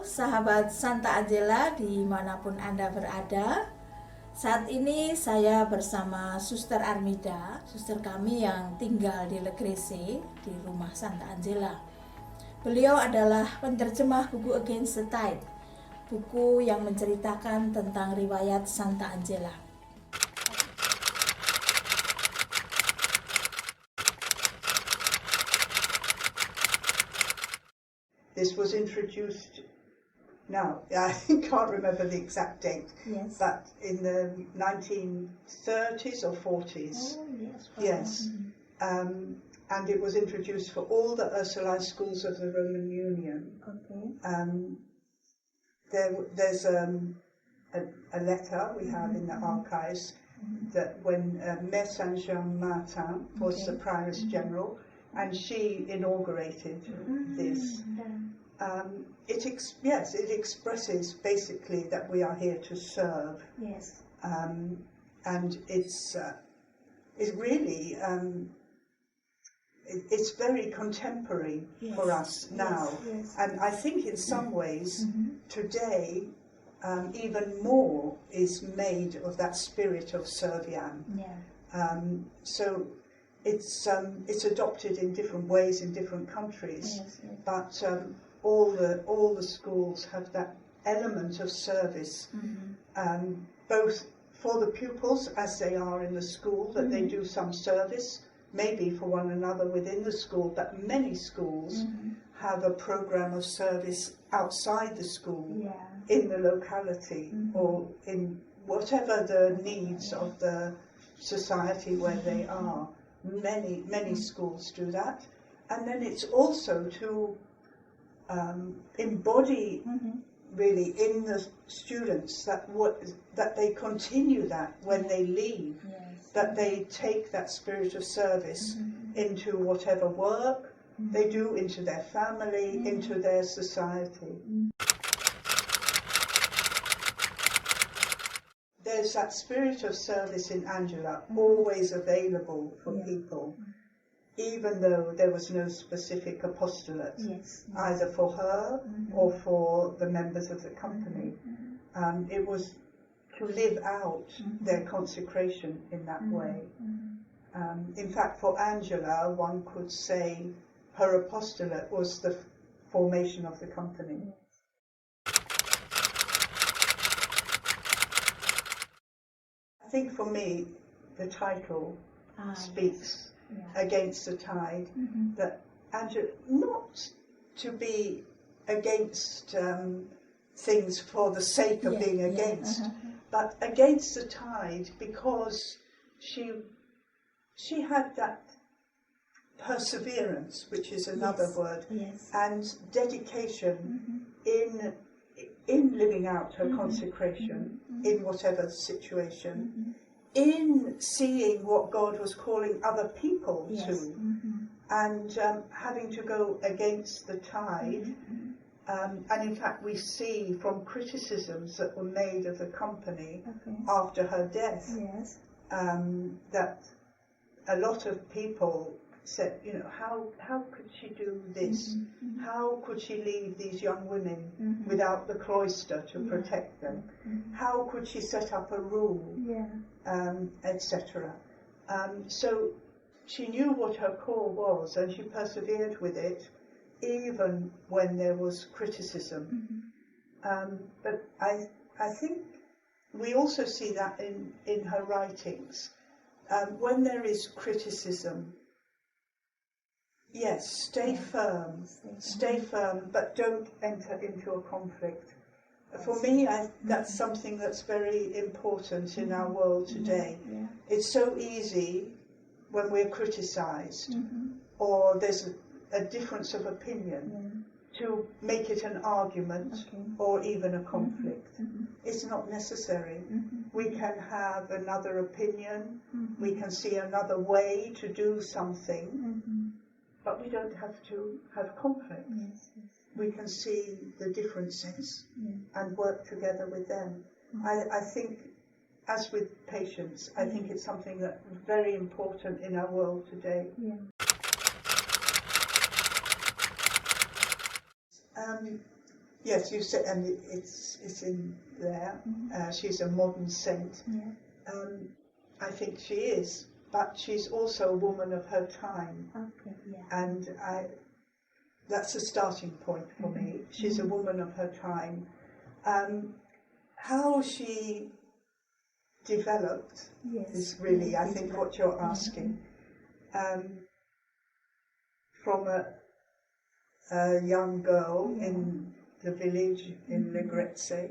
sahabat Santa Angela dimanapun Anda berada. Saat ini saya bersama Suster Armida, suster kami yang tinggal di Grezze di rumah Santa Angela. Beliau adalah penerjemah buku Against the Tide, buku yang menceritakan tentang riwayat Santa Angela. This was introduced, now I can't remember the exact date, Yes. but in the 1930s or 40s. Oh, yes. Yes. And it was introduced for all the Ursulin schools of the Roman Union. Okay. There's a letter we have in the archives that when Mère Saint-Jean-Martin was the Prioress General, and she inaugurated this. It expresses basically that we are here to serve. Yes. And it's really it's very contemporary for us now. Yes. And I think in some ways today even more is made of that spirit of Serviam. Yeah. So it's adopted in different ways in different countries, Yes. but all the schools have that element of service, both for the pupils as they are in the school, that they do some service, maybe for one another within the school, but many schools have a program of service outside the school, in the locality, or in whatever the needs of the society where they are. Many schools do that, and then it's also to embody really in the students that they continue that when they leave, that they take that spirit of service into whatever work they do, into their family, into their society. There's that spirit of service in Angela, always available for people, even though there was no specific apostolate, either for her or for the members of the company. It was to live out their consecration in that way. In fact, for Angela, one could say her apostolate was the formation of the company. I think for me, the title speaks against the tide, that Angela, not to be against things for the sake of being against, but against the tide because she had that perseverance, which is another word, and dedication in living out her consecration in whatever situation, in seeing what God was calling other people to, and having to go against the tide. And in fact we see from criticisms that were made of the company after her death, that a lot of people said, how could she do this? How could she leave these young women without the cloister to protect them? How could she set up a rule, etc. So she knew what her call was, and she persevered with it, even when there was criticism. But I think we also see that in her writings. When there is criticism, yes, stay firm, but don't enter into a conflict. For me, that's something that's very important in our world today. It's so easy when we're criticised or there's a difference of opinion to make it an argument or even a conflict. It's not necessary. We can have another opinion, we can see another way to do something, but we don't have to have conflict. We can see the differences and work together with them. I think, as with patience, I think it's something that's very important in our world today. Yes, you said, and it's in there. She's a modern saint. I think she is, but she's also a woman of her time. Okay, yeah. And that's a starting point for me. She's a woman of her time. How she developed is really, I think, what you're asking. From a young girl in the village in Le Grezze.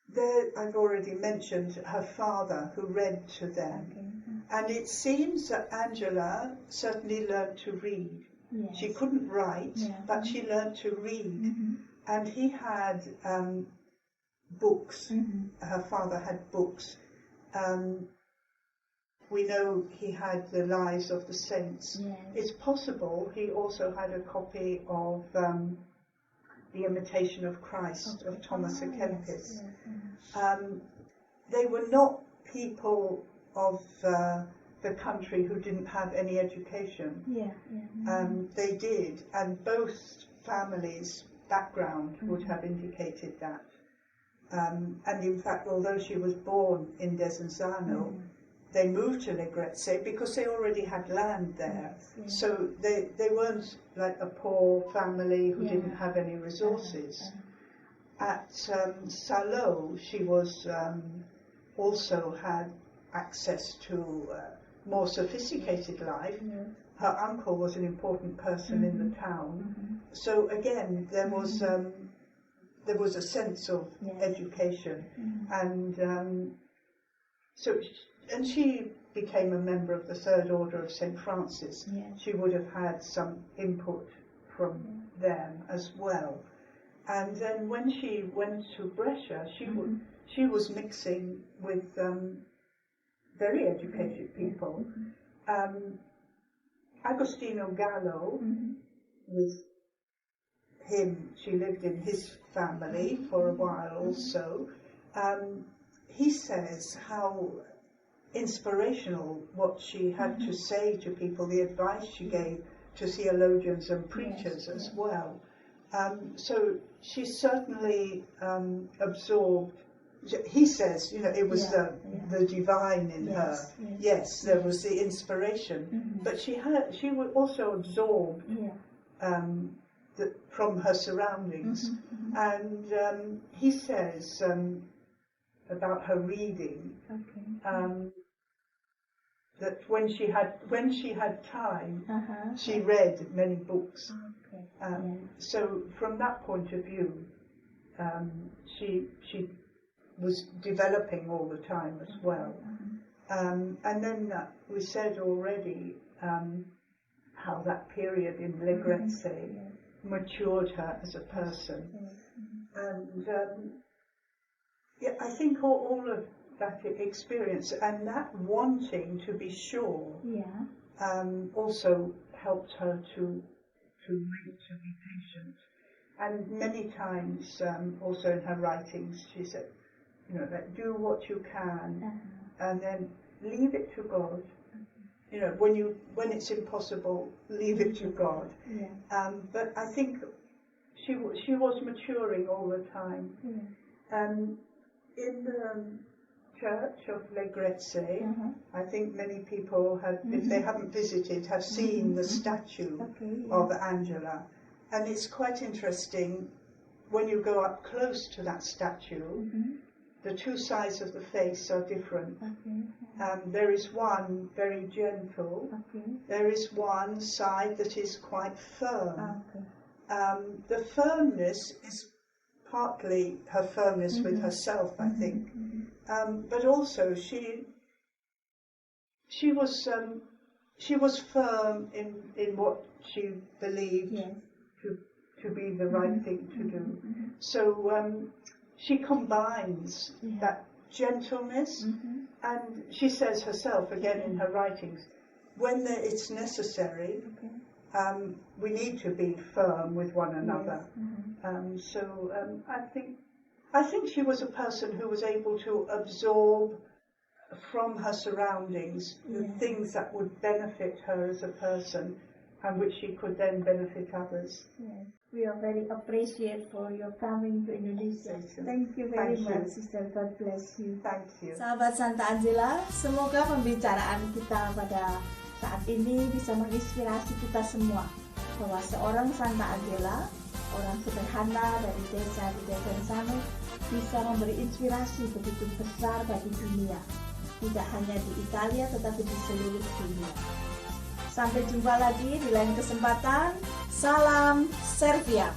There, I've already mentioned her father who read to them. And it seems that Angela certainly learned to read. Yes. She couldn't write, but she learned to read. And he had books. Her father had books. We know he had the Lives of the Saints. Yes. It's possible he also had a copy of The Imitation of Christ of Thomas à Kempis. They were not people of the country who didn't have any education. They did, and both families' background would have indicated that. And in fact, although she was born in Desenzano, they moved to Le Grezze because they already had land there. So they weren't like a poor family who didn't have any resources. At Salo, she was also had access to more sophisticated life. Her uncle was an important person in the town. So again, there was a sense of education, and and she became a member of the Third Order of St. Francis. She would have had some input from them as well. And then when she went to Brescia, she was mixing with very educated people. Agostino Gallo, with him, she lived in his family for a while also. He says how inspirational what she had to say to people, the advice she gave to theologians and preachers as well. So she certainly absorbed. He says, it was the divine in her. Yes, there was the inspiration, but she also absorbed from her surroundings. And he says about her reading that when she had time, she read many books. So from that point of view, she was developing all the time as well. And then we said already how that period in Le Grezze matured her as a person. And I think all of that experience and that wanting to be sure also helped her to wait, to be patient. And many times, also in her writings, she said, that do what you can, and then leave it to God. When it's impossible, leave it to God. But I think she was maturing all the time. In the church of Le Grezze, I think many people have, if they haven't visited, have seen the statue of Angela. And it's quite interesting when you go up close to that statue. The two sides of the face are different. There is one very gentle. There is one side that is quite firm. The firmness is partly her firmness with herself, I think, but also she was firm in what she believed to be the right thing to do. So she combines that gentleness, and she says herself again in her writings, when it's necessary, we need to be firm with one another. So I think she was a person who was able to absorb from her surroundings the things that would benefit her as a person, and which she could then benefit others. We are very appreciate for your coming to Indonesia. Thank you very Thank you. much, Sister. God bless you. Thank you. Sahabat Santa Angela, semoga pembicaraan kita pada saat ini bisa menginspirasi kita semua bahwa seorang Santa Angela, orang sederhana dari desa di desa sana, bisa memberi inspirasi begitu besar bagi dunia, tidak hanya di Italia tetapi di seluruh dunia. Sampai jumpa lagi di lain kesempatan. Salam Serviam.